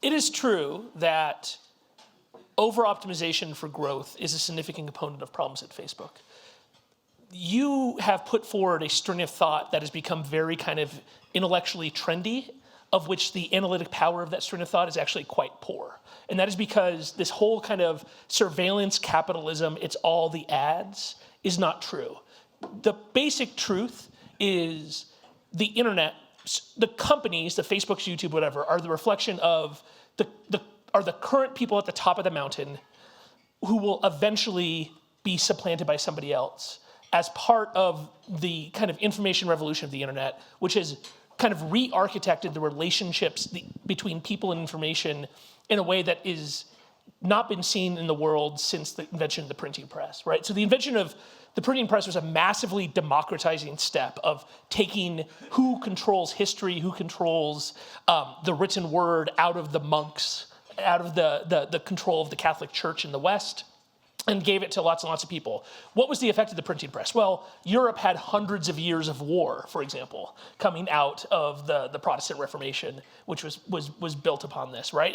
It is true that over-optimization for growth is a significant component of problems at Facebook. You have put forward a string of thought that has become very kind of intellectually trendy, of which the analytic power of that string of thought is actually quite poor. And that is because this whole kind of surveillance capitalism, it's all the ads, is not true. The basic truth is the internet, the companies, the Facebooks, YouTube, whatever, are the reflection of the current people at the top of the mountain who will eventually be supplanted by somebody else as part of the kind of information revolution of the internet, which has kind of re-architected the relationships between people and information in a way that is not been seen in the world since the invention of the printing press, right? So the invention of the printing press was a massively democratizing step of taking who controls history, who controls the written word out of the monks, out of the control of the Catholic Church in the West, and gave it to lots and lots of people. What was the effect of the printing press? Well, Europe had hundreds of years of war, for example, coming out of the Protestant Reformation, which was built upon this, right?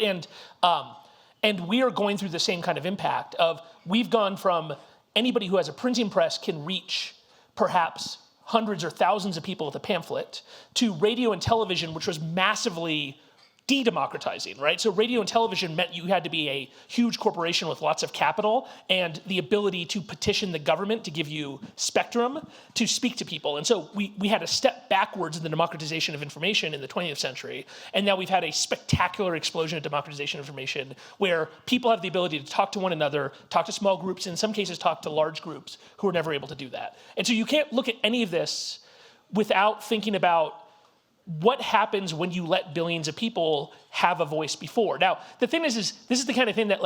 And we are going through the same kind of impact of, we've gone from anybody who has a printing press can reach perhaps hundreds or thousands of people with a pamphlet, to radio and television, which was massively de-democratizing, right? So radio and television meant you had to be a huge corporation with lots of capital and the ability to petition the government to give you spectrum to speak to people. And so we had a step backwards in the democratization of information in the 20th century. And now we've had a spectacular explosion of democratization of information where people have the ability to talk to one another, talk to small groups, in some cases talk to large groups who are never able to do that. And so you can't look at any of this without thinking about what happens when you let billions of people have a voice before. Now, the thing is this is the kind of thing that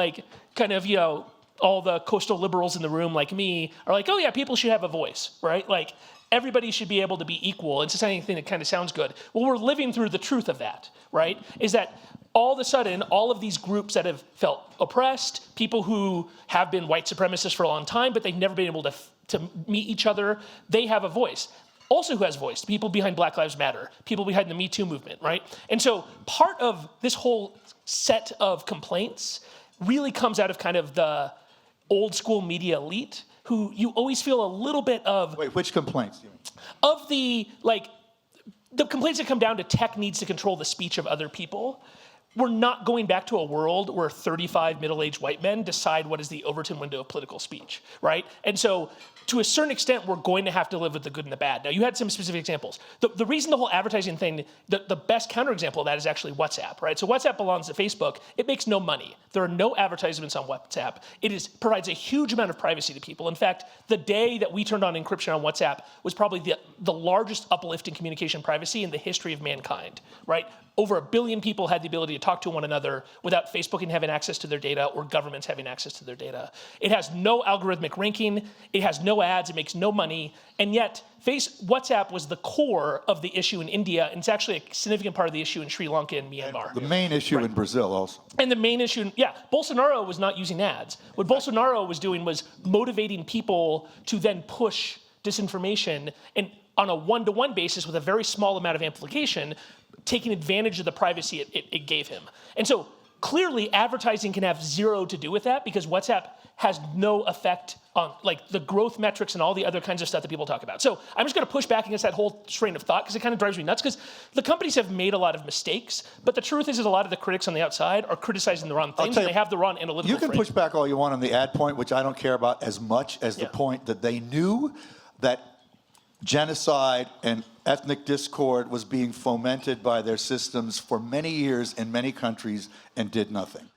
all the coastal liberals in the room like me are like, oh yeah, people should have a voice, right? Like everybody should be able to be equal. It's just anything that kind of sounds good. Well, we're living through the truth of that, right? Is that all of a sudden, all of these groups that have felt oppressed, people who have been white supremacists for a long time, but they've never been able to meet each other, they have a voice. Also who has voice, the people behind Black Lives Matter, people behind the Me Too movement, right? And so part of this whole set of complaints really comes out of kind of the old school media elite who you always feel a little bit of... Wait, which complaints do you mean? Of the complaints that come down to tech needs to control the speech of other people. We're not going back to a world where 35 middle-aged white men decide what is the Overton window of political speech, right? And so to a certain extent, we're going to have to live with the good and the bad. Now, you had some specific examples. The reason the whole advertising thing, the best counterexample of that is actually WhatsApp, right? So WhatsApp belongs to Facebook. It makes no money. There are no advertisements on WhatsApp. It provides a huge amount of privacy to people. In fact, the day that we turned on encryption on WhatsApp was probably the largest uplift in communication privacy in the history of mankind, right? Over 1 billion people had the ability to talk to one another without Facebook having access to their data or governments having access to their data. It has no algorithmic ranking. It has no ads. It makes no money. And yet, WhatsApp was the core of the issue in India, and it's actually a significant part of the issue in Sri Lanka and Myanmar. And the main issue in Brazil also. And the main issue, Bolsonaro was not using ads. What Bolsonaro was doing was motivating people to then push disinformation and on a one-to-one basis with a very small amount of amplification, taking advantage of the privacy it gave him. And so clearly advertising can have zero to do with that because WhatsApp has no effect on the growth metrics and all the other kinds of stuff that people talk about. So I'm just gonna push back against that whole train of thought because it kind of drives me nuts because the companies have made a lot of mistakes, but the truth is that a lot of the critics on the outside are criticizing the wrong things and they have the wrong analytical You can frame. push back all you want on the ad point, which I don't care about as much as the point that they knew that genocide and ethnic discord was being fomented by their systems for many years in many countries and did nothing.